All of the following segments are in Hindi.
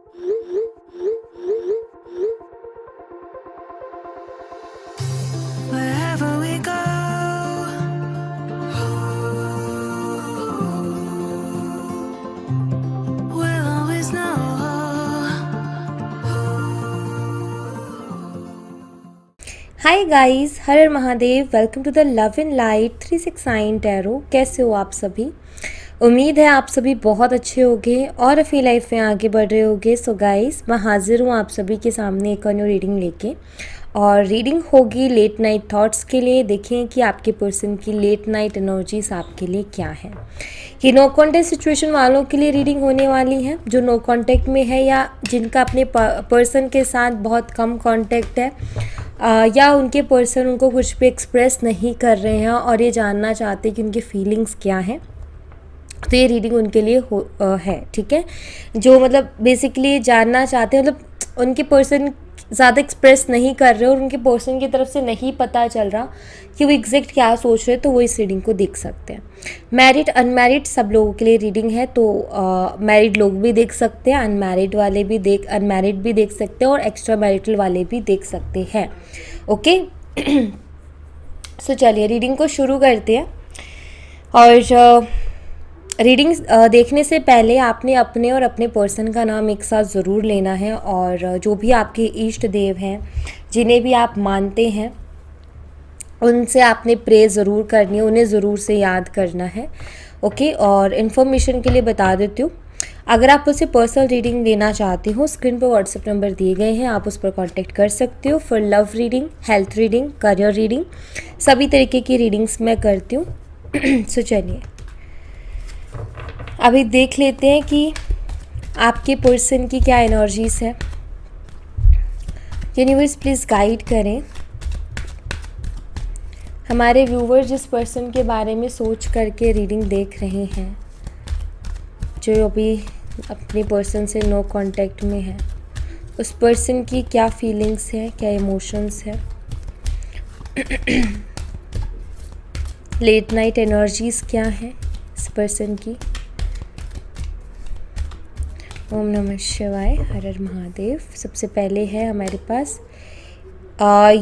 Wherever we go, we'll always know. Hi guys, हर हर Mahadev. Welcome to the love in light 369 tarot. कैसे हो आप सभी? उम्मीद है आप सभी बहुत अच्छे होंगे और अपनी लाइफ में आगे बढ़ रहे होंगे। सो गाइस, मैं हाजिर हूँ आप सभी के सामने एक और न्यू रीडिंग लेके, और रीडिंग होगी लेट नाइट थॉट्स के लिए। देखें कि आपके पर्सन की लेट नाइट एनर्जीज आपके लिए क्या है। ये नो कॉन्टेक्ट सिचुएशन वालों के लिए रीडिंग होने वाली है, जो नो कॉन्टेक्ट में है या जिनका अपने पर्सन के साथ बहुत कम कॉन्टेक्ट है, या उनके पर्सन उनको कुछ भी एक्सप्रेस नहीं कर रहे हैं और ये जानना चाहते हैं कि उनकी फीलिंग्स क्या हैं। तो ये रीडिंग उनके लिए है, ठीक है। जो मतलब बेसिकली जानना चाहते हैं, मतलब उनके पर्सन ज़्यादा एक्सप्रेस नहीं कर रहे और उनके पर्सन की तरफ से नहीं पता चल रहा कि वो एग्जैक्ट क्या सोच रहे हैं, तो वो इस रीडिंग को देख सकते हैं। मैरिड अनमैरिड सब लोगों के लिए रीडिंग है, तो मैरिड लोग भी देख सकते हैं, अनमैरिड भी देख सकते हैं और एक्स्ट्रा मैरिटल वाले भी देख सकते हैं। ओके सो चलिए रीडिंग को शुरू करते हैं। और रीडिंग देखने से पहले आपने अपने और अपने पर्सन का नाम एक साथ ज़रूर लेना है, और जो भी आपके इष्ट देव हैं, जिन्हें भी आप मानते हैं, उनसे आपने प्रे ज़रूर करनी है, उन्हें ज़रूर से याद करना है। ओके, और इन्फॉर्मेशन के लिए बता देती हूँ, अगर आप उससे पर्सनल रीडिंग लेना चाहते हो, स्क्रीन पर व्हाट्सएप नंबर दिए गए हैं, आप उस पर कांटेक्ट कर सकते हो for love reading, health reading, career reading, सभी तरीके की रीडिंग्स मैं करती हूँ। सो चलिए अभी देख लेते हैं कि आपके पर्सन की क्या एनर्जीज है। यूनिवर्स प्लीज़ गाइड करें हमारे व्यूवर जिस पर्सन के बारे में सोच करके रीडिंग देख रहे हैं, जो अभी अपने पर्सन से नो कांटेक्ट में है, उस पर्सन की क्या फीलिंग्स है, क्या इमोशंस है, लेट नाइट एनर्जीज क्या है इस पर्सन की। ओम नमः शिवाय, हर हर महादेव। सबसे पहले है हमारे पास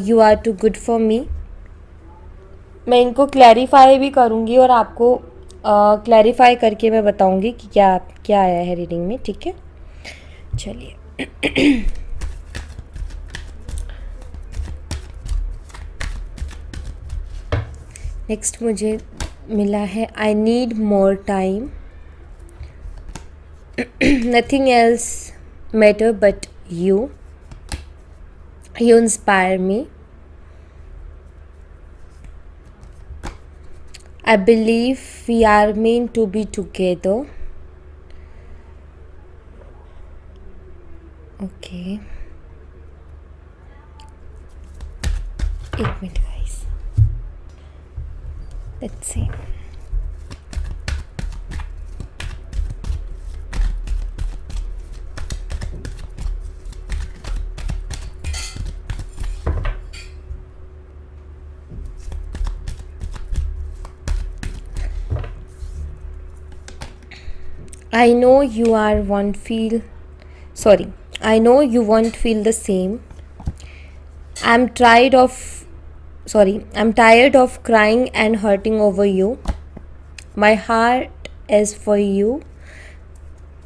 you are too good for me. मैं इनको क्लैरिफाई भी करूँगी और आपको क्लैरिफाई करके मैं बताऊँगी कि क्या क्या आया है रीडिंग में, ठीक है। चलिए नेक्स्ट मुझे मिला है I need more time, nothing else matter but you inspire me, I believe we are meant to be together. Okay, एक minute guys, let's see. I know you won't feel the same. I'm tired of crying and hurting over you. My heart is for you.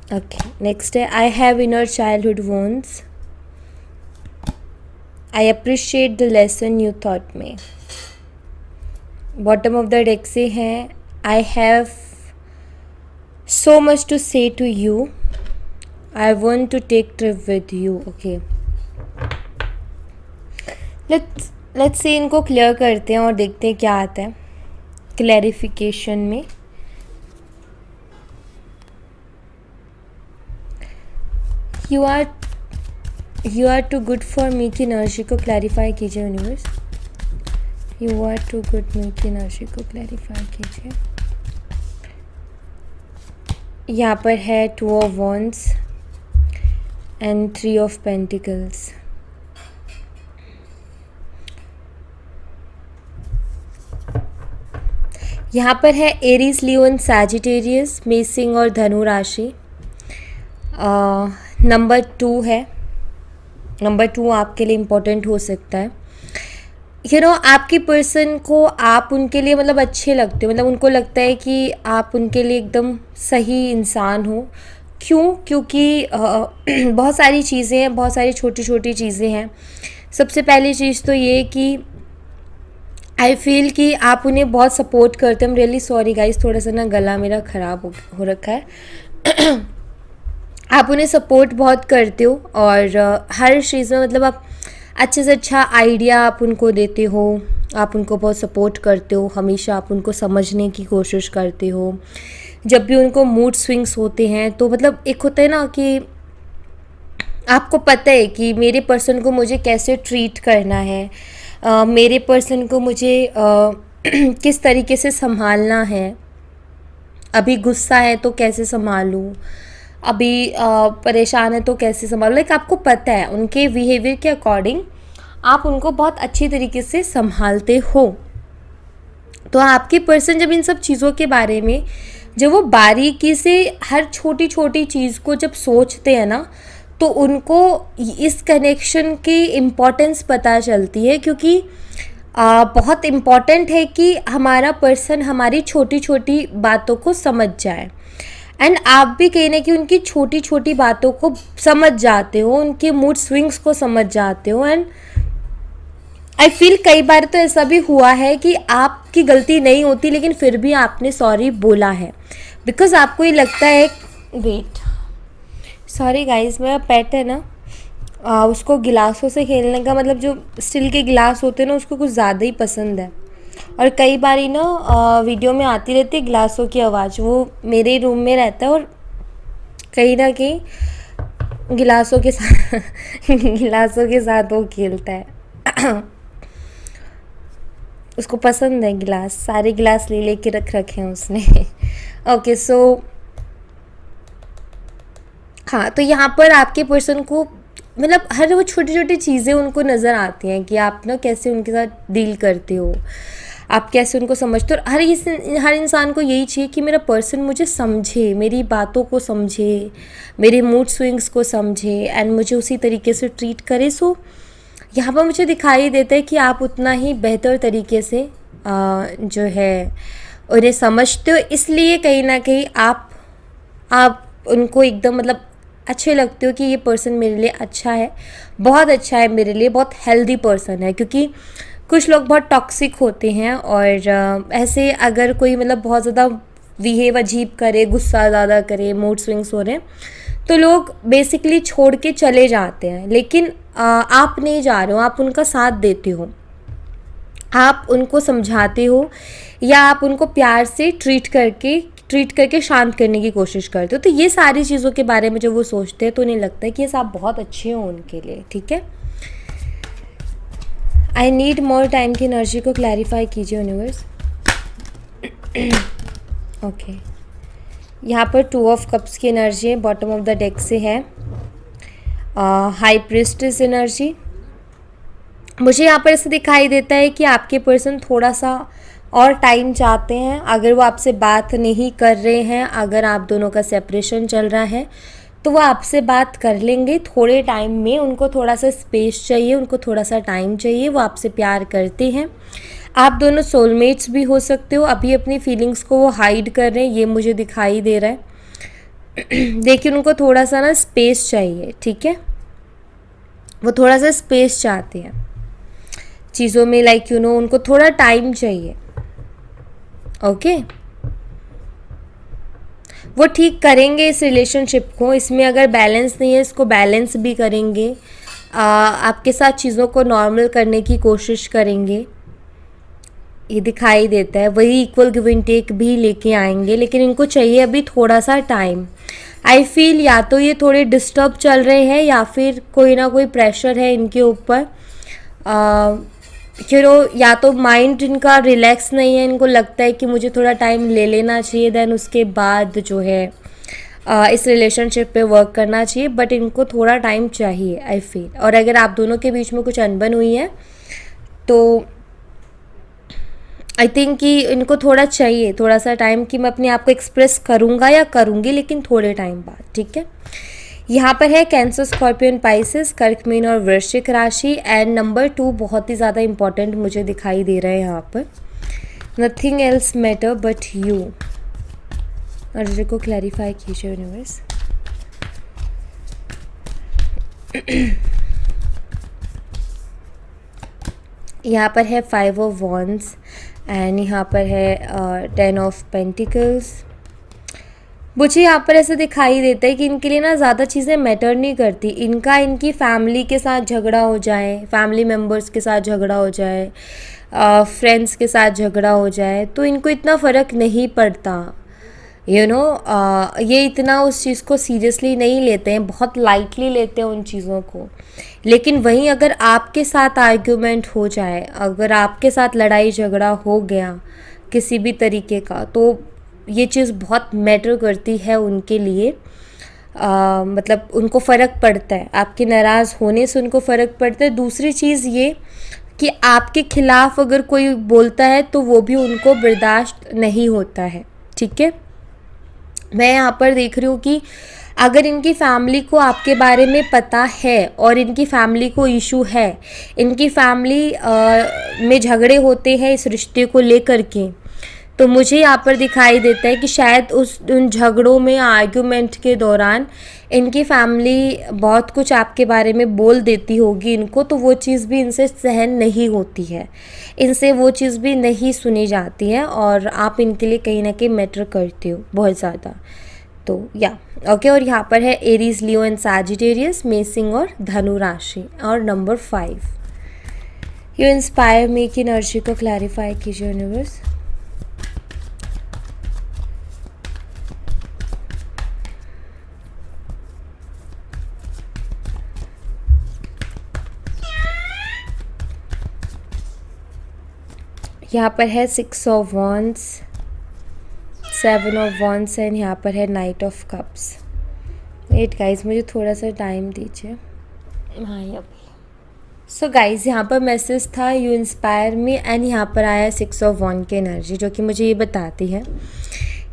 Okay, next day, I have inner childhood wounds. I appreciate the lesson you taught me. Bottom of the deck से है I have so much to say to you. I want to take trip with you. Okay. Let's see, इनको क्लियर करते हैं और देखते हैं क्या आता है क्लैरिफिकेशन में। You are too good for me की एनर्जी को क्लैरिफाई कीजिए universe. You are too good me की एनर्जी को क्लैरिफाई कीजिए। यहाँ पर है 2 of Wands and 3 of Pentacles। यहाँ पर है एरीज, लियोन, सैजिटेरियस, मेषिंग और धनु राशि। नंबर 2 है, नंबर 2 आपके लिए इम्पोर्टेंट हो सकता है। आपकी पर्सन को आप उनके लिए मतलब अच्छे लगते हो, मतलब उनको लगता है कि आप उनके लिए एकदम सही इंसान हो। क्यों? क्योंकि बहुत सारी चीज़ें हैं, बहुत सारी छोटी छोटी चीज़ें हैं। सबसे पहली चीज़ तो ये कि आई फील कि आप उन्हें बहुत सपोर्ट करते हैं। I am really sorry guys, थोड़ा सा ना गला मेरा ख़राब हो रखा है। आप उन्हें सपोर्ट बहुत करते हो और हर चीज़ में मतलब आप अच्छे से अच्छा आइडिया आप उनको देते हो, आप उनको बहुत सपोर्ट करते हो, हमेशा आप उनको समझने की कोशिश करते हो। जब भी उनको मूड स्विंग्स होते हैं तो मतलब एक होता है ना कि आपको पता है कि मेरे पर्सन को मुझे कैसे ट्रीट करना है, मेरे पर्सन को मुझे किस तरीके से संभालना है। अभी गुस्सा है तो कैसे संभालूँ, अभी परेशान है तो कैसे संभालूँ। लाइक आपको पता है उनके बिहेवियर के अकॉर्डिंग आप उनको बहुत अच्छी तरीके से संभालते हो। तो आपके पर्सन जब इन सब चीज़ों के बारे में जब वो बारीकी से हर छोटी छोटी चीज़ को जब सोचते हैं ना, तो उनको इस कनेक्शन की इम्पोर्टेंस पता चलती है। क्योंकि बहुत इम्पॉर्टेंट है कि हमारा पर्सन हमारी छोटी छोटी बातों को समझ जाए, एंड आप भी कहीं ना कहीं उनकी छोटी छोटी बातों को समझ जाते हो, उनके मूड स्विंग्स को समझ जाते हो। एंड आई फील कई बार तो ऐसा भी हुआ है कि आपकी गलती नहीं होती लेकिन फिर भी आपने सॉरी बोला है, बिकॉज आपको ये लगता है, वेट सॉरी गाइस, मेरा पेट है ना, उसको गिलासों से खेलने का मतलब जो स्टील के गिलास होते हैं ना उसको कुछ ज़्यादा ही पसंद है। और कई बार ही ना वीडियो में आती रहती है गिलासों की आवाज़। वो मेरे रूम में रहता है और कहीं ना कहीं गिलासों के साथ गिलासों के साथ वो खेलता है। उसको पसंद है गिलास, सारे गिलास ले लेके रख रखे हैं उसने। ओके सो हाँ, तो यहाँ पर आपके पर्सन को मतलब हर वो छोटी छोटी चीज़ें उनको नज़र आती हैं कि आप ना कैसे उनके साथ डील करते हो, आप कैसे उनको समझते हो। और हर इंसान को यही चाहिए कि मेरा पर्सन मुझे समझे, मेरी बातों को समझे, मेरे मूड स्विंग्स को समझे एंड मुझे उसी तरीके से ट्रीट करे। सो यहाँ पर मुझे दिखाई देता है कि आप उतना ही बेहतर तरीके से जो है उन्हें समझते हो। इसलिए कहीं ना कहीं आप उनको एकदम मतलब अच्छे लगते हो कि ये पर्सन मेरे लिए अच्छा है, बहुत अच्छा है मेरे लिए, बहुत हेल्दी पर्सन है। क्योंकि कुछ लोग बहुत टॉक्सिक होते हैं और ऐसे अगर कोई मतलब बहुत ज़्यादा बिहेव अजीब करे, गुस्सा ज़्यादा करे, मूड स्विंग्स हो रहे हैं तो लोग बेसिकली छोड़ के चले जाते हैं। लेकिन आप नहीं जा रहे हो, आप उनका साथ देते हो, आप उनको समझाते हो या आप उनको प्यार से ट्रीट करके शांत करने की कोशिश करते हो। तो ये सारी चीज़ों के बारे में जब वो सोचते हैं तो उन्हें लगता है कि ये आप बहुत अच्छे हो उनके लिए। ठीक है, आई नीड मोर टाइम की एनर्जी को क्लैरिफाई कीजिए यूनिवर्स। ओके, यहाँ पर 2 ऑफ कप्स की एनर्जी है, बॉटम ऑफ द डेक से है हाई प्रीस्टेस एनर्जी। मुझे यहाँ पर ऐसे दिखाई देता है कि आपके पर्सन थोड़ा सा और टाइम चाहते हैं। अगर वो आपसे बात नहीं कर रहे हैं, अगर आप दोनों का सेपरेशन चल रहा है तो वो आपसे बात कर लेंगे थोड़े टाइम में। उनको थोड़ा सा स्पेस चाहिए, उनको थोड़ा सा टाइम चाहिए। वो आपसे प्यार करते हैं, आप दोनों सोलमेट्स भी हो सकते हो। अभी अपनी फीलिंग्स को वो हाइड कर रहे हैं, ये मुझे दिखाई दे रहा है। देखिए उनको थोड़ा सा ना स्पेस चाहिए। ठीक है, वो थोड़ा सा स्पेस चाहते हैं चीज़ों में, लाइक उनको थोड़ा टाइम चाहिए। ओके, वो ठीक करेंगे इस रिलेशनशिप को। इसमें अगर बैलेंस नहीं है इसको बैलेंस भी करेंगे, आपके साथ चीज़ों को नॉर्मल करने की कोशिश करेंगे, ये दिखाई देता है। वही इक्वल गिव एंड टेक भी लेके आएंगे, लेकिन इनको चाहिए अभी थोड़ा सा टाइम। आई फील या तो ये थोड़े डिस्टर्ब चल रहे हैं या फिर कोई ना कोई प्रेशर है इनके ऊपर। या तो माइंड इनका रिलैक्स नहीं है, इनको लगता है कि मुझे थोड़ा टाइम ले लेना चाहिए, देन उसके बाद जो है इस रिलेशनशिप पे वर्क करना चाहिए। बट इनको थोड़ा टाइम चाहिए आई फील। और अगर आप दोनों के बीच में कुछ अनबन हुई है तो आई थिंक कि इनको थोड़ा चाहिए, थोड़ा सा टाइम कि मैं अपने आप को एक्सप्रेस करूँगा या करूँगी, लेकिन थोड़े टाइम बाद। ठीक है, यहाँ पर है कैंसर, स्कॉर्पियन, पाइसेस, कर्क, मीन और वृश्चिक राशि। एंड नंबर 2 बहुत ही ज़्यादा इंपॉर्टेंट मुझे दिखाई दे रहा है यहाँ पर, nothing else matter but you. Arjun को क्लैरिफाई कीजिए यूनिवर्स। यहाँ पर है 5 ऑफ वॉन्ड्स एंड यहाँ पर है 10 ऑफ पेंटिकल्स। मुझे यहाँ पर ऐसा दिखाई देता है कि इनके लिए ना ज़्यादा चीज़ें मैटर नहीं करती। इनका इनकी फैमिली के साथ झगड़ा हो जाए, फैमिली मेम्बर्स के साथ झगड़ा हो जाए, फ्रेंड्स के साथ झगड़ा हो जाए, तो इनको इतना फ़र्क नहीं पड़ता। ये इतना उस चीज़ को सीरियसली नहीं लेते हैं, बहुत लाइटली लेते हैं उन चीज़ों को। लेकिन वहीं अगर आपके साथ आर्ग्यूमेंट हो जाए, अगर आपके साथ लड़ाई झगड़ा हो गया किसी भी तरीके का, तो ये चीज़ बहुत मैटर करती है उनके लिए। मतलब उनको फ़र्क पड़ता है, आपके नाराज़ होने से उनको फ़र्क पड़ता है। दूसरी चीज़ ये कि आपके खिलाफ़ अगर कोई बोलता है तो वो भी उनको बर्दाश्त नहीं होता है। ठीक है, मैं यहाँ पर देख रही हूँ कि अगर इनकी फैमिली को आपके बारे में पता है और इनकी फैमिली को इशू है, इनकी फैमिली में झगड़े होते हैं इस रिश्ते को लेकर के, तो मुझे यहाँ पर दिखाई देता है कि शायद उन झगड़ों में, आर्ग्यूमेंट के दौरान इनकी फैमिली बहुत कुछ आपके बारे में बोल देती होगी इनको, तो वो चीज़ भी इनसे सहन नहीं होती है, इनसे वो चीज़ भी नहीं सुनी जाती है और आप इनके लिए कहीं ना कहीं मैटर करते हो बहुत ज़्यादा। तो या ओके। और यहाँ पर है एरीज, लियो एंड सैजिटेरियस, मेषिंग और धनु राशि। और नंबर 5, यू इंस्पायर मी की एनर्जी को क्लैरिफाई कीजिए यूनिवर्स। यहाँ पर है 6 of wands, 7 of wands and यहाँ पर है knight of cups. Wait guys, मुझे थोड़ा सा टाइम दीजिए। हाँ सो गाइज, यहाँ पर मैसेज था यू इंस्पायर मी एंड यहाँ पर आया 6 ऑफ वॉन्ड की एनर्जी, जो कि मुझे ये बताती है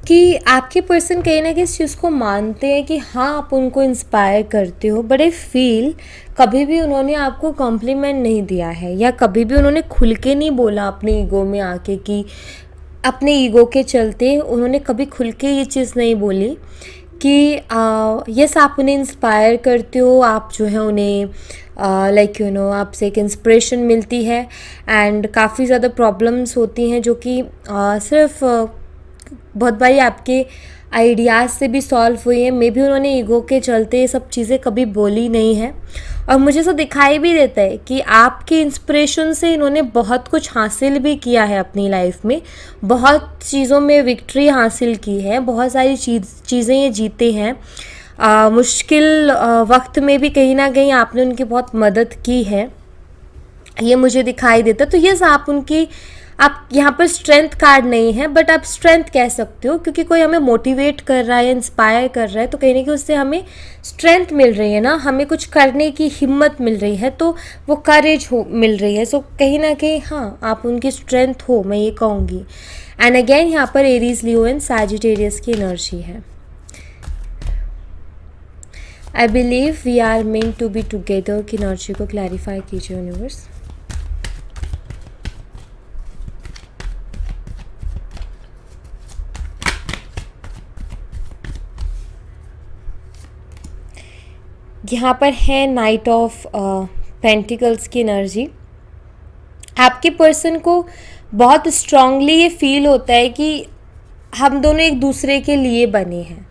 कि आपके पर्सन कहीं ना कहीं इस चीज़ को मानते हैं कि हाँ आप उनको इंस्पायर करते हो, बट आई फील कभी भी उन्होंने आपको कॉम्प्लीमेंट नहीं दिया है या कभी भी उन्होंने खुल के नहीं बोला अपने ईगो में आके कि अपने ईगो के चलते उन्होंने कभी खुल के ये चीज़ नहीं बोली कि यस आप उन्हें इंस्पायर करते हो, आप जो है उन्हें लाइक आपसे एक इंस्पिरेशन मिलती है एंड काफ़ी ज़्यादा प्रॉब्लम्स होती हैं जो कि सिर्फ बहुत बारी आपके आइडियाज़ से भी सॉल्व हुई है। मे बी उन्होंने ईगो के चलते ये सब चीज़ें कभी बोली नहीं है और मुझे ऐसा दिखाई भी देता है कि आपके इंस्पिरेशन से इन्होंने बहुत कुछ हासिल भी किया है अपनी लाइफ में, बहुत चीज़ों में विक्ट्री हासिल की है, बहुत सारी चीज़ें ये जीते हैं। मुश्किल वक्त में भी कहीं ना कहीं आपने उनकी बहुत मदद की है, ये मुझे दिखाई देता। तो यस आप यहाँ पर स्ट्रेंथ कार्ड नहीं है बट आप स्ट्रेंथ कह सकते हो, क्योंकि कोई हमें मोटिवेट कर रहा है, इंस्पायर कर रहा है, तो कहीं ना कहीं उससे हमें स्ट्रेंथ मिल रही है ना, हमें कुछ करने की हिम्मत मिल रही है, तो वो करेज मिल रही है। सो कहीं ना कहीं हाँ आप उनकी स्ट्रेंथ हो, मैं ये कहूँगी। एंड अगेन यहाँ पर एरीज, लियो एंड सैजिटेरियस की एनर्जी है। I believe we are meant to be together की एनर्जी को क्लैरिफाई कीजिए यूनिवर्स। यहाँ पर है नाइट ऑफ पेंटिकल्स की एनर्जी। आपके पर्सन को बहुत स्ट्रांगली ये फील होता है कि हम दोनों एक दूसरे के लिए बने हैं,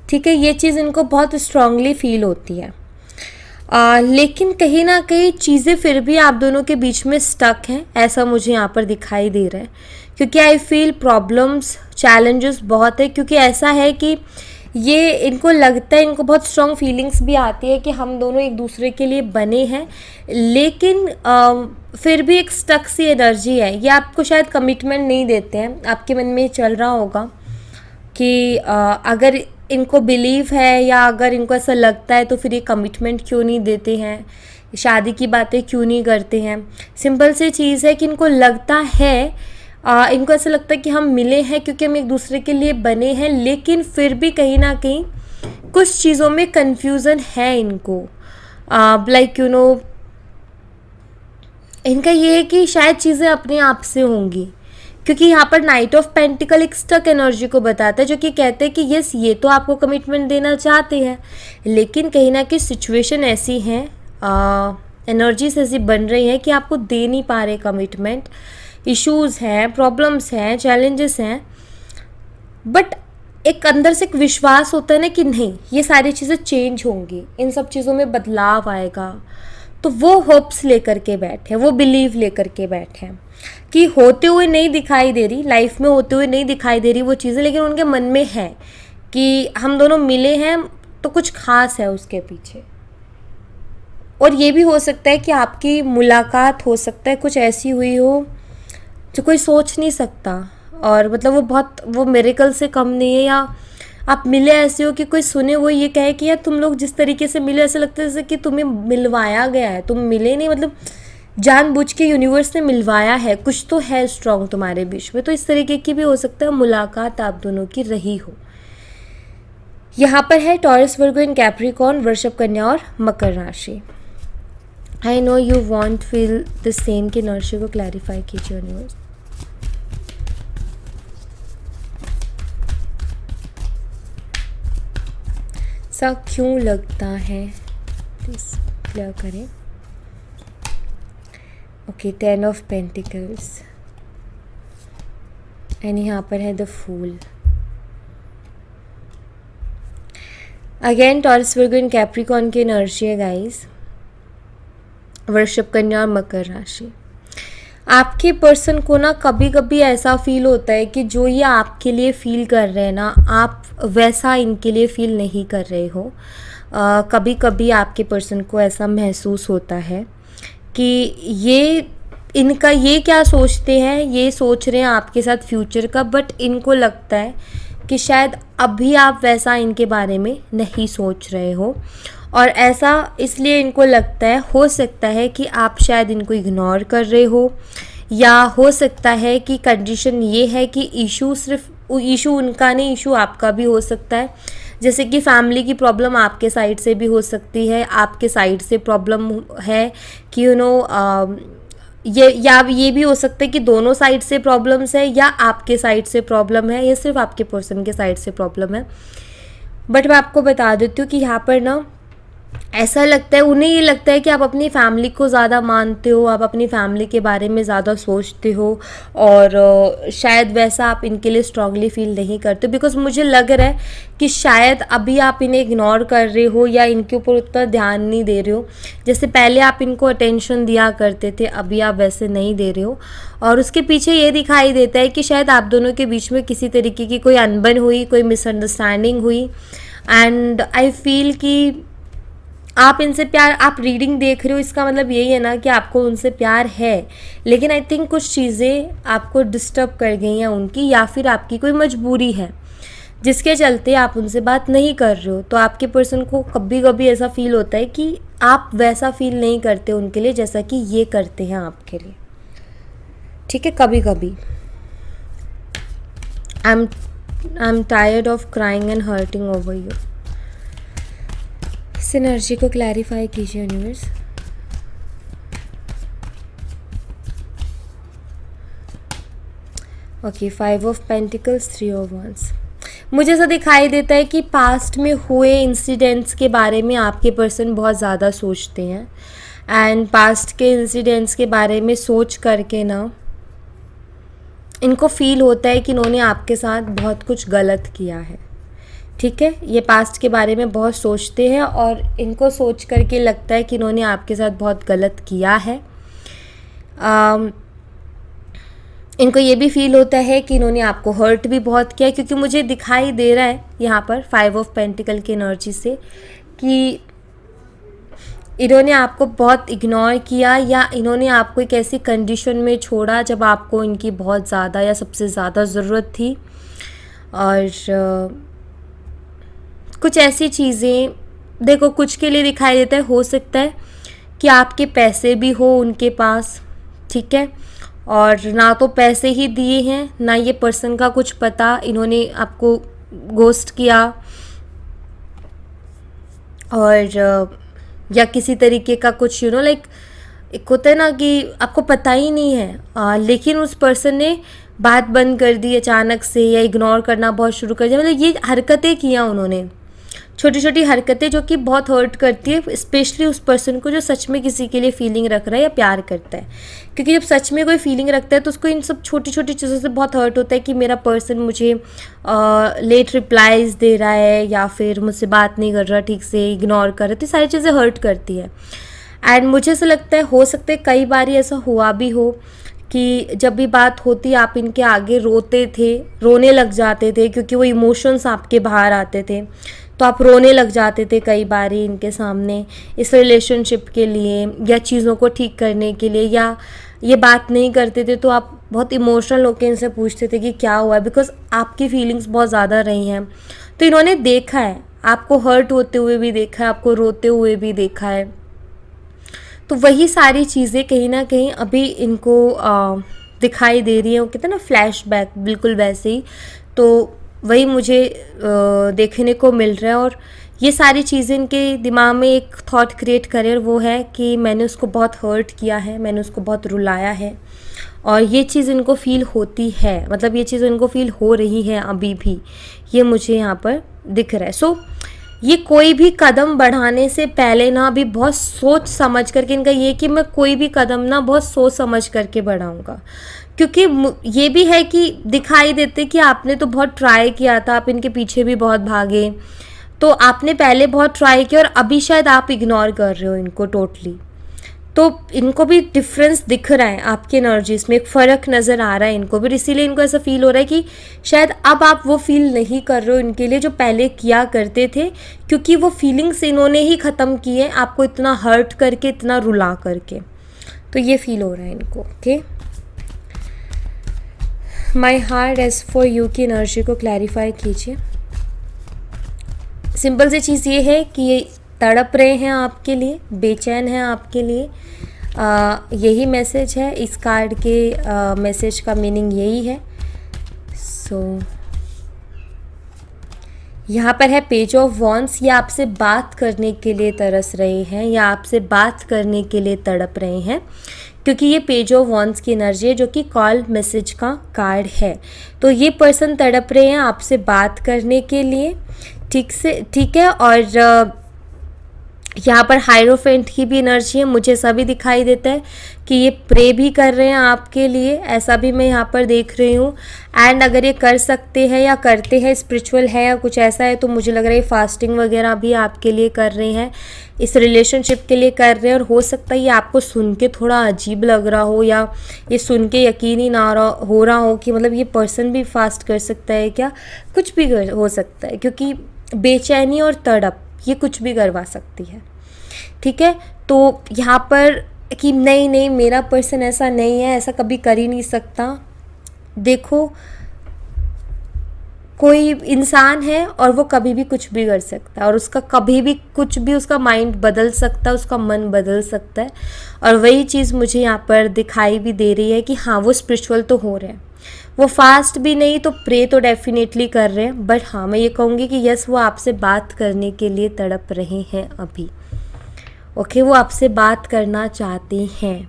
ठीक है, ये चीज़ इनको बहुत स्ट्रांगली फील होती है। लेकिन कहीं ना कहीं चीज़ें फिर भी आप दोनों के बीच में स्टक हैं, ऐसा मुझे यहाँ पर दिखाई दे रहा है, क्योंकि आई फील प्रॉब्लम्स, चैलेंजेस बहुत है, क्योंकि ऐसा है कि ये इनको लगता है, इनको बहुत स्ट्रॉन्ग फीलिंग्स भी आती है कि हम दोनों एक दूसरे के लिए बने हैं, लेकिन फिर भी एक स्टक सी एनर्जी है। ये आपको शायद कमिटमेंट नहीं देते हैं, आपके मन में चल रहा होगा कि अगर इनको बिलीव है या अगर इनको ऐसा लगता है तो फिर ये कमिटमेंट क्यों नहीं देते हैं, शादी की बातें क्यों नहीं करते हैं। सिंपल सी चीज़ है कि इनको लगता है, इनको ऐसा लगता है कि हम मिले हैं क्योंकि हम एक दूसरे के लिए बने हैं, लेकिन फिर भी कहीं ना कहीं कुछ चीज़ों में कन्फ्यूज़न है इनको, लाइक इनका ये है कि शायद चीज़ें अपने आप से होंगी, क्योंकि यहाँ पर नाइट ऑफ पेंटिकल एक स्टक एनर्जी को बताता है, जो कि कहते हैं कि यस ये तो आपको कमिटमेंट देना चाहते हैं, लेकिन कहीं ना कहीं सिचुएशन ऐसी है, एनर्जीज ऐसी बन रही हैं कि आपको दे नहीं पा रहे कमिटमेंट, इश्यूज़ हैं, प्रॉब्लम्स हैं, चैलेंजेस हैं, बट एक अंदर से एक विश्वास होता है ना कि नहीं ये सारी चीज़ें चेंज होंगी, इन सब चीज़ों में बदलाव आएगा। तो वो होप्स लेकर के बैठे, वो बिलीव लेकर के बैठे कि होते हुए नहीं दिखाई दे रही, लाइफ में होते हुए नहीं दिखाई दे रही वो चीज़ें, लेकिन उनके मन में है कि हम दोनों मिले हैं तो कुछ खास है उसके पीछे। और ये भी हो सकता है कि आपकी मुलाकात हो सकता है कुछ ऐसी हुई हो जो कोई सोच नहीं सकता, और मतलब वो मिरेकल से कम नहीं है, या आप मिले ऐसे हो कि कोई सुने वो ये कहे कि यार तुम लोग जिस तरीके से मिले ऐसा लगता है जैसे कि तुम्हें मिलवाया गया है, तुम मिले नहीं, मतलब जानबूझ के यूनिवर्स ने मिलवाया है, कुछ तो है स्ट्रॉन्ग तुम्हारे बीच में। तो इस तरीके की भी हो सकता है मुलाकात आप दोनों की रही हो। यहाँ पर है टॉरस, वर्गो इन कैप्रिकॉर्न, वृषभ, कन्या और मकर राशि। I know you want feel the same कि नर्शी को क्लैरिफाई कीजिए यूनिवर्स। सा क्यों लगता है प्लीज क्लियर करें। ओके, 10 ऑफ पेंटिकल्स एंड यहाँ पर है the fool. Again Taurus, Virgo in Capricorn की एनर्जी है गाइस, वृषभ, कन्या और मकर राशि। आपके पर्सन को ना कभी कभी ऐसा फील होता है कि जो ये आपके लिए फील कर रहे हैं ना, आप वैसा इनके लिए फील नहीं कर रहे हो। कभी कभी आपके पर्सन को ऐसा महसूस होता है कि ये इनका ये क्या सोचते हैं, ये सोच रहे हैं आपके साथ फ्यूचर का, बट इनको लगता है कि शायद अभी आप वैसा इनके बारे में नहीं सोच रहे हो, और ऐसा इसलिए इनको लगता है, हो सकता है कि आप शायद इनको इग्नोर कर रहे हो, या हो सकता है कि कंडीशन ये है कि इशू सिर्फ इशू उनका नहीं, इशू आपका भी हो सकता है। जैसे कि फैमिली की प्रॉब्लम आपके साइड से भी हो सकती है, आपके साइड से प्रॉब्लम है कि ये भी हो सकता है कि दोनों साइड से प्रॉब्लम्स है, या आपके साइड से प्रॉब्लम है, या सिर्फ आपके पर्सन के साइड से प्रॉब्लम है। बट मैं आपको बता देती हूँ कि यहाँ पर ना ऐसा लगता है, उन्हें ये लगता है कि आप अपनी फैमिली को ज़्यादा मानते हो, आप अपनी फैमिली के बारे में ज़्यादा सोचते हो, और शायद वैसा आप इनके लिए स्ट्रांगली फील नहीं करते, बिकॉज मुझे लग रहा है कि शायद अभी आप इन्हें इग्नोर कर रहे हो या इनके ऊपर उतना ध्यान नहीं दे रहे हो। जैसे पहले आप इनको अटेंशन दिया करते थे, अभी आप वैसे नहीं दे रहे हो, और उसके पीछे ये दिखाई देता है कि शायद आप दोनों के बीच में किसी तरीके की कोई अनबन हुई, कोई मिसअंडरस्टैंडिंग हुई, एंड आई फील कि आप इनसे प्यार, आप रीडिंग देख रहे हो इसका मतलब यही है ना कि आपको उनसे प्यार है, लेकिन आई थिंक कुछ चीज़ें आपको डिस्टर्ब कर गई हैं उनकी, या फिर आपकी कोई मजबूरी है जिसके चलते आप उनसे बात नहीं कर रहे हो। तो आपके पर्सन को कभी कभी ऐसा फील होता है कि आप वैसा फील नहीं करते उनके लिए जैसा कि ये करते हैं आपके लिए, ठीक है। कभी कभी I am tired of crying and hurting over you. इस एनर्जी को क्लैरिफाई कीजिए universe. Okay, 5 of pentacles, 3 of wands। मुझे ऐसा दिखाई देता है कि पास्ट में हुए इंसिडेंट्स के बारे में आपके पर्सन बहुत ज़्यादा सोचते हैं, एंड पास्ट के इंसिडेंट्स के बारे में सोच करके ना इनको फील होता है कि इन्होंने आपके साथ बहुत कुछ गलत किया है, ठीक है। ये पास्ट के बारे में बहुत सोचते हैं, और इनको सोच करके लगता है कि इन्होंने आपके साथ बहुत गलत किया है। इनको ये भी फील होता है कि इन्होंने आपको हर्ट भी बहुत किया है, क्योंकि मुझे दिखाई दे रहा है यहाँ पर 5 ऑफ पेंटिकल की एनर्जी से कि इन्होंने आपको बहुत इग्नोर किया, या इन्होंने आपको एक ऐसी कंडीशन में छोड़ा जब आपको इनकी बहुत ज़्यादा या सबसे ज़्यादा ज़रूरत थी। और कुछ ऐसी चीज़ें देखो, कुछ के लिए दिखाई देता है, हो सकता है कि आपके पैसे भी हो उनके पास, ठीक है, और ना तो पैसे ही दिए हैं, ना ये पर्सन का कुछ पता, इन्होंने आपको गोस्ट किया, और या किसी तरीके का कुछ लाइक एक होता है ना कि आपको पता ही नहीं है, लेकिन उस पर्सन ने बात बंद कर दी अचानक से या इग्नोर करना बहुत शुरू कर दिया। मतलब ये हरकतें किया उन्होंने, छोटी छोटी हरकतें जो कि बहुत हर्ट करती है, स्पेशली उस पर्सन को जो सच में किसी के लिए फीलिंग रख रहा है या प्यार करता है। क्योंकि जब सच में कोई फीलिंग रखता है तो उसको इन सब छोटी छोटी चीज़ों से बहुत हर्ट होता है कि मेरा पर्सन मुझे लेट रिप्लाईज दे रहा है या फिर मुझसे बात नहीं कर रहा ठीक से, इग्नोर कर रहा है, तो सारी चीज़ें हर्ट करती है। एंड मुझे ऐसा लगता है हो सकता है कई बार ऐसा हुआ भी हो कि जब भी बात होती आप इनके आगे रोते थे, रोने लग जाते थे, क्योंकि वो इमोशंस आपके बाहर आते थे, तो आप रोने लग जाते थे कई बार इनके सामने इस रिलेशनशिप के लिए या चीज़ों को ठीक करने के लिए, या ये बात नहीं करते थे तो आप बहुत इमोशनल होकर इनसे पूछते थे कि क्या हुआ है, बिकॉज आपकी फीलिंग्स बहुत ज़्यादा रही हैं। तो इन्होंने देखा है, आपको हर्ट होते हुए भी देखा है, आपको रोते हुए भी देखा है। तो वही सारी चीज़ें कहीं ना कहीं अभी इनको दिखाई दे रही है। वो कहते हैं ना फ्लैशबैक, बिल्कुल वैसे ही। तो वही मुझे देखने को मिल रहा है, और ये सारी चीज़ें इनके दिमाग में एक थॉट क्रिएट करे, और वो है कि मैंने उसको बहुत हर्ट किया है, मैंने उसको बहुत रुलाया है, और ये चीज़ इनको फील होती है, मतलब ये चीज़ इनको फील हो रही है अभी भी, ये मुझे यहाँ पर दिख रहा है। सो ये कोई भी कदम बढ़ाने से पहले ना अभी बहुत सोच समझ करके, इनका ये कि मैं कोई भी कदम ना बहुत सोच समझ करके बढ़ाऊंगा, क्योंकि ये भी है कि दिखाई देते कि आपने तो बहुत ट्राई किया था, आप इनके पीछे भी बहुत भागे, तो आपने पहले बहुत ट्राई किया और अभी शायद आप इग्नोर कर रहे हो इनको टोटली। तो इनको भी डिफरेंस दिख रहा है, आपकी एनर्जीज में एक फ़र्क नज़र आ रहा है इनको भी, इसीलिए इनको ऐसा फील हो रहा है कि शायद अब आप वो फील नहीं कर रहे हो इनके लिए जो पहले किया करते थे, क्योंकि वो फीलिंग्स इन्होंने ही ख़त्म की है आपको इतना हर्ट करके, इतना रुला करके। तो ये फील हो रहा है इनको। Okay, my heart aches for you की एनर्जी को क्लैरिफाई कीजिए। सिंपल सी चीज़ ये है कि ये तड़प रहे हैं आपके लिए, बेचैन हैं आपके लिए, यही मैसेज है इस कार्ड के। मैसेज का मीनिंग यही है। सो यहाँ पर है पेज ऑफ वॉन्ड्स। ये आपसे बात करने के लिए तरस रहे हैं या आपसे बात करने के लिए तड़प रहे हैं, क्योंकि ये पेज ऑफ वॉन्ड्स की एनर्जी है जो कि कॉल मैसेज का कार्ड है। तो ये पर्सन तड़प रहे हैं आपसे बात करने के लिए, ठीक है। और यहाँ पर हायरोफेंट की भी एनर्जी है, मुझे ऐसा भी दिखाई देता है कि ये प्रे भी कर रहे हैं आपके लिए, ऐसा भी मैं यहाँ पर देख रही हूँ। एंड अगर ये कर सकते हैं या करते हैं, स्पिरिचुअल है या कुछ ऐसा है, तो मुझे लग रहा है फास्टिंग वगैरह भी आपके लिए कर रहे हैं, इस रिलेशनशिप के लिए कर रहे हैं। और हो सकता है ये आपको सुन के थोड़ा अजीब लग रहा हो, या ये सुन के यकीन ही ना हो रहा हो कि मतलब ये पर्सन भी फास्ट कर सकता है क्या, कुछ भी हो सकता है, क्योंकि बेचैनी और तड़प ये कुछ भी करवा सकती है। ठीक है, तो यहाँ पर कि नहीं मेरा पर्सन ऐसा नहीं है, ऐसा कभी कर ही नहीं सकता। देखो, कोई इंसान है और वो कभी भी कुछ भी कर सकता है, और उसका कभी भी कुछ भी, उसका माइंड बदल सकता है, उसका मन बदल सकता है। और वही चीज़ मुझे यहाँ पर दिखाई भी दे रही है कि हाँ, वो स्पिरिचुअल तो हो रहे हैं, वो फास्ट भी नहीं तो प्रे तो डेफिनेटली कर रहे हैं। बट हाँ, मैं ये कहूँगी कि यस, वो आपसे बात करने के लिए तड़प रहे हैं अभी। ओके, वो आपसे बात करना चाहते हैं।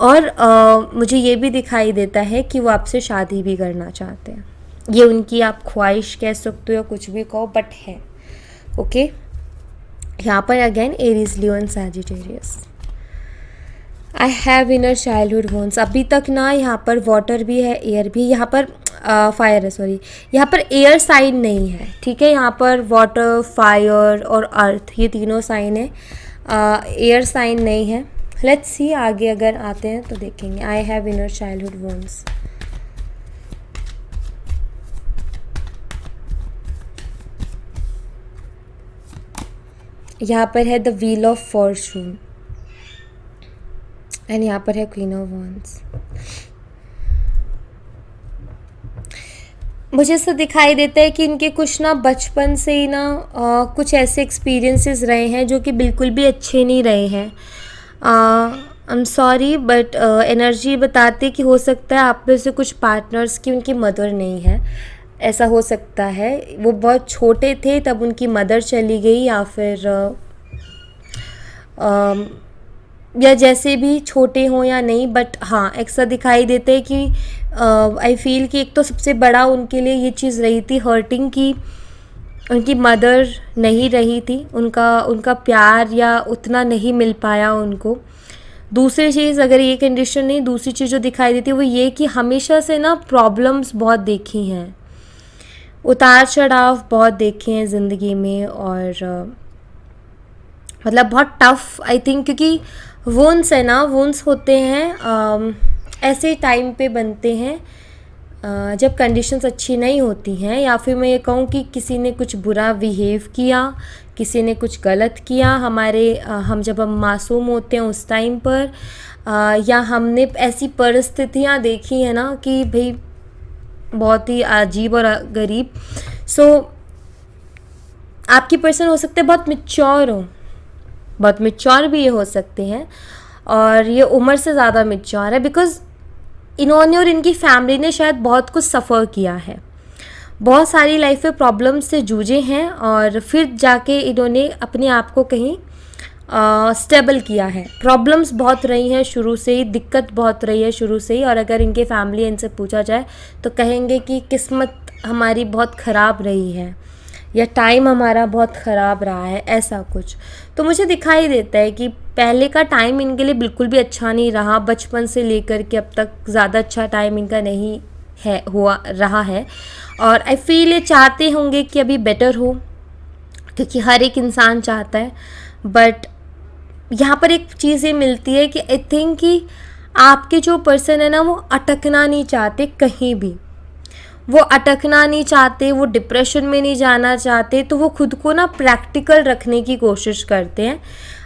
और मुझे ये भी दिखाई देता है कि वो आपसे शादी भी करना चाहते हैं। ये उनकी आप ख्वाहिश कह सकते हो या कुछ भी कहो, बट है। ओके, यहाँ पर again Aries, Leo and Sagittarius. I have inner childhood वोन्स। अभी तक ना यहाँ पर वाटर भी है, एयर भी, यहाँ पर फायर है, सॉरी, यहाँ पर एयर साइन नहीं है। ठीक है, यहाँ पर वाटर, फायर और अर्थ, ये तीनों साइन है, एयर साइन नहीं है। लेट्स सी आगे अगर आते हैं तो देखेंगे। I have inner childhood वोन्स। यहाँ पर है the wheel of Fortune, and यहाँ पर है क्वीन ऑफ वॉन्ड्स। मुझे ऐसा दिखाई देता है कि इनके कुछ ना बचपन से ही ना कुछ ऐसे एक्सपीरियंसेस रहे हैं जो कि बिल्कुल भी अच्छे नहीं रहे हैं। I am sorry, but energy बताते कि हो सकता है आप में से कुछ पार्टनर्स की उनकी मदर नहीं है, ऐसा हो सकता है। वो बहुत छोटे थे तब उनकी मदर चली गई, या फिर या जैसे भी छोटे हों या नहीं, बट हाँ ऐसा दिखाई देता है कि आई फील कि एक तो सबसे बड़ा उनके लिए ये चीज़ रही थी हर्टिंग की उनकी मदर नहीं रही थी, उनका उनका प्यार या उतना नहीं मिल पाया उनको। दूसरी चीज़ अगर ये कंडीशन नहीं, दूसरी चीज़ जो दिखाई देती है वो ये कि हमेशा से ना प्रॉब्लम्स बहुत देखी हैं, उतार चढ़ाव बहुत देखे हैं ज़िंदगी में, और मतलब बहुत टफ आई थिंक, क्योंकि वुंस है ना, वुंस होते हैं ऐसे टाइम पे बनते हैं जब कंडीशंस अच्छी नहीं होती हैं, या फिर मैं ये कहूँ कि किसी ने कुछ बुरा बिहेव किया, किसी ने कुछ गलत किया हमारे हम जब हम मासूम होते हैं उस टाइम पर, या हमने ऐसी परिस्थितियाँ देखी हैं ना कि भाई बहुत ही अजीब और गरीब। सो आपकी पर्सन हो सकते हैं बहुत मिच्योर हो, बहुत मिच्योर भी ये हो सकते हैं, और ये उम्र से ज़्यादा मिच्योर है, बिकॉज इन्होंने और इनकी फैमिली ने शायद बहुत कुछ सफ़र किया है, बहुत सारी लाइफ में प्रॉब्लम से जूझे हैं, और फिर जाके इन्होंने अपने आप को कहीं स्टेबल किया है। प्रॉब्लम्स बहुत रही हैं शुरू से ही, दिक्कत बहुत रही है शुरू से ही, और अगर इनके फैमिली इनसे पूछा जाए तो कहेंगे कि किस्मत हमारी बहुत ख़राब रही है या टाइम हमारा बहुत ख़राब रहा है, ऐसा कुछ। तो मुझे दिखाई देता है कि पहले का टाइम इनके लिए बिल्कुल भी अच्छा नहीं रहा, बचपन से लेकर के अब तक ज़्यादा अच्छा टाइम इनका नहीं है हुआ रहा है, और आई फील ये चाहते होंगे कि अभी बेटर हो, क्योंकि हर एक इंसान चाहता है। बट यहाँ पर एक चीज़ ये मिलती है कि आई थिंक कि आपके जो पर्सन है ना वो अटकना नहीं चाहते कहीं भी, वो अटकना नहीं चाहते, वो डिप्रेशन में नहीं जाना चाहते, तो वो खुद को ना प्रैक्टिकल रखने की कोशिश करते हैं,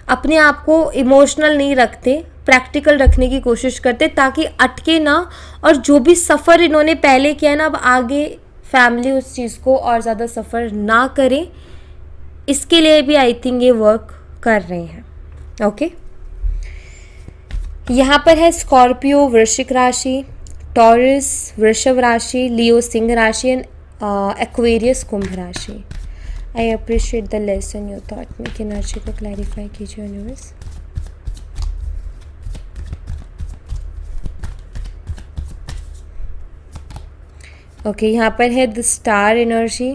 अपने आप को इमोशनल नहीं रखते, प्रैक्टिकल रखने की कोशिश करते ताकि अटके ना, और जो भी सफ़र इन्होंने पहले किया है ना, अब आगे फैमिली उस चीज़ को और ज़्यादा सफ़र ना करे, इसके लिए भी आई थिंक ये वर्क कर रहे हैं। ओके, यहाँ पर है स्कॉर्पियो वृश्चिक राशि, टॉरस वृषभ राशि, लियो सिंह राशि, एंड एक्वेरियस कुंभ राशि। I appreciate the lesson you taught me, कि एनर्जी को क्लैरिफाई कीजिए यूनिवर्स। ओके, यहाँ पर है the star energy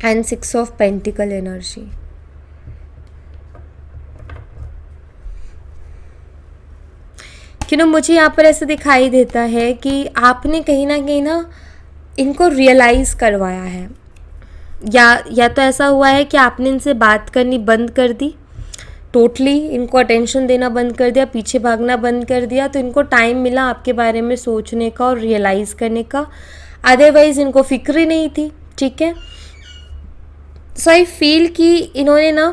and 6 of pentacle energy. मुझे यहाँ पर ऐसा दिखाई देता है कि आपने कहीं ना इनको रियलाइज़ करवाया है, या तो ऐसा हुआ है कि आपने इनसे बात करनी बंद कर दी, टोटली इनको अटेंशन देना बंद कर दिया, पीछे भागना बंद कर दिया, तो इनको टाइम मिला आपके बारे में सोचने का और रियलाइज़ करने का, अदरवाइज़ इनको फिक्र ही नहीं थी। ठीक है, सो आई फील कि इन्होंने ना,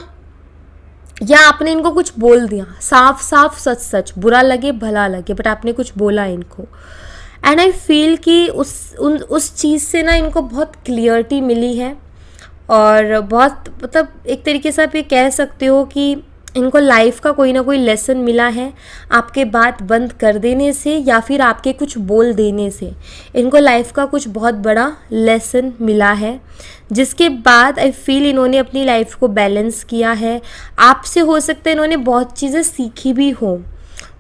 या आपने इनको कुछ बोल दिया साफ साफ, सच सच, बुरा लगे भला लगे, बट आपने कुछ बोला इनको, एंड आई फील कि उस चीज़ से ना इनको बहुत क्लियरिटी मिली है, और बहुत मतलब एक तरीके से आप ये कह सकते हो कि इनको लाइफ का कोई ना कोई लेसन मिला है आपके बात बंद कर देने से, या फिर आपके कुछ बोल देने से इनको लाइफ का कुछ बहुत बड़ा लेसन मिला है, जिसके बाद आई फील इन्होंने अपनी लाइफ को बैलेंस किया है। आपसे हो सकता है इन्होंने बहुत चीज़ें सीखी भी हो,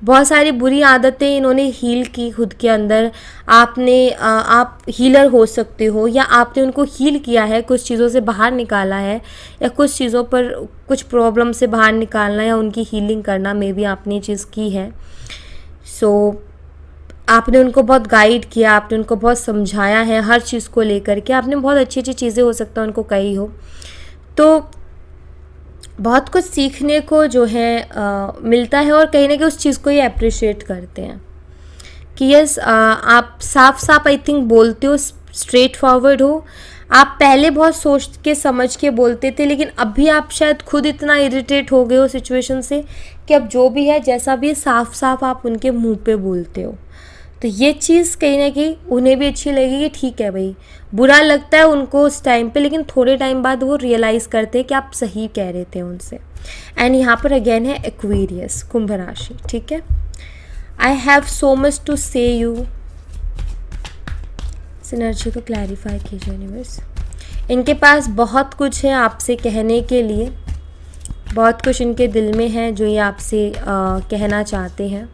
बहुत सारी बुरी आदतें इन्होंने हील की खुद के अंदर, आप हीलर हो सकते हो, या आपने उनको हील किया है, कुछ चीज़ों से बाहर निकाला है, या कुछ चीज़ों पर कुछ प्रॉब्लम से बाहर निकालना या उनकी हीलिंग करना, मे बी आपने ये चीज़ की है। सो आपने उनको बहुत गाइड किया, आपने उनको बहुत समझाया है हर चीज़ को लेकर के, आपने बहुत अच्छी अच्छी चीज़ें हो सकता है उनको कही हो, तो बहुत कुछ सीखने को जो है मिलता है, और कहीं ना कहीं उस चीज़ को ये अप्रिशिएट करते हैं कि यस आप साफ साफ आई थिंक बोलते हो, स्ट्रेट फॉरवर्ड हो। आप पहले बहुत सोच के समझ के बोलते थे, लेकिन अभी आप शायद खुद इतना इरिटेट हो गए हो सिचुएशन से कि अब जो भी है जैसा भी है साफ साफ आप उनके मुंह पे बोलते हो। तो ये चीज़ कहीं ना कहीं उन्हें भी अच्छी लगी कि ठीक है भाई, बुरा लगता है उनको उस टाइम पे, लेकिन थोड़े टाइम बाद वो रियलाइज़ करते हैं कि आप सही कह रहे थे उनसे। एंड यहाँ पर अगेन है एक्वेरियस कुंभ राशि। ठीक है, I have so much to say you, इस एनर्जी को क्लैरिफाई कीजिए यूनिवर्स। इनके पास बहुत कुछ है आपसे कहने के लिए, बहुत कुछ इनके दिल में है जो ये आपसे कहना चाहते हैं।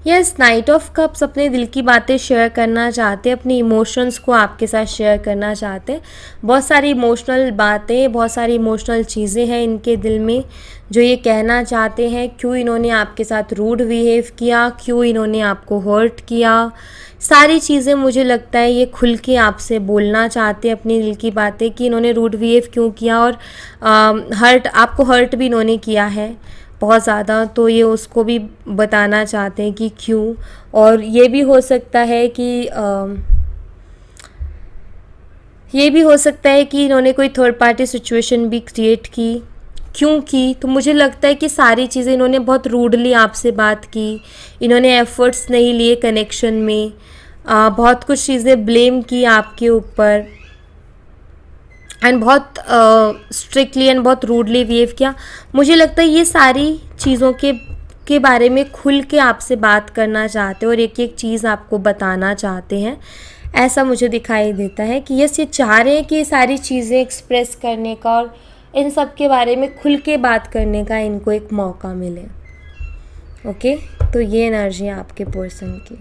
यस, नाइट ऑफ कप्स अपने दिल की बातें शेयर करना चाहते हैं, अपनी इमोशंस को आपके साथ शेयर करना चाहते हैं। बहुत सारी इमोशनल बातें, बहुत सारी इमोशनल चीज़ें हैं इनके दिल में जो ये कहना चाहते हैं। क्यों इन्होंने आपके साथ रूड बिहेव किया, क्यों इन्होंने आपको हर्ट किया, सारी चीज़ें मुझे लगता है ये खुल के आपसे बोलना चाहते हैं अपनी दिल की बातें कि इन्होंने रूड बिहेव क्यों किया, और आपको हर्ट भी इन्होंने किया है बहुत ज़्यादा, तो ये उसको भी बताना चाहते हैं कि क्यों। और ये भी हो सकता है कि इन्होंने कोई थर्ड पार्टी सिचुएशन भी क्रिएट की। क्यों की? तो मुझे लगता है कि सारी चीज़ें इन्होंने बहुत रूडली आपसे बात की, इन्होंने एफर्ट्स नहीं लिए कनेक्शन में, बहुत कुछ चीज़ें ब्लेम की आपके ऊपर, एंड बहुत स्ट्रिक्टली एंड बहुत रूडली बिहेव किया। मुझे लगता है ये सारी चीज़ों के बारे में खुल के आपसे बात करना चाहते हैं और एक एक चीज़ आपको बताना चाहते हैं, ऐसा मुझे दिखाई देता है कि यस, ये चाह रहे हैं कि ये सारी चीज़ें एक्सप्रेस करने का और इन सब के बारे में खुल के बात करने का इनको एक मौका मिले। ओके, तो ये एनर्जी है आपके पर्सन की।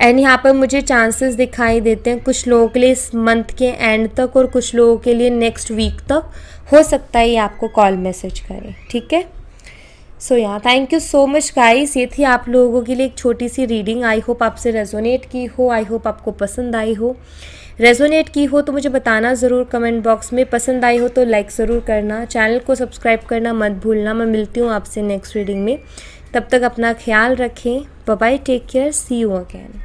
एंड यहाँ पर मुझे चांसेस दिखाई देते हैं कुछ लोगों के लिए इस मंथ के एंड तक और कुछ लोगों के लिए नेक्स्ट वीक तक हो सकता है ये आपको कॉल मैसेज करें। ठीक है, सो यहाँ thank you so much guys. ये थी आप लोगों के लिए एक छोटी सी रीडिंग। आई होप आपसे रेजोनेट की हो, आई होप आपको पसंद आई हो। रेजोनेट की हो तो मुझे बताना ज़रूर कमेंट बॉक्स में, पसंद आई हो तो लाइक ज़रूर करना, चैनल को सब्सक्राइब करना मत भूलना। मैं मिलती हूँ आपसे नेक्स्ट रीडिंग में, तब तक अपना ख्याल रखें। Bye bye, take care, see you again.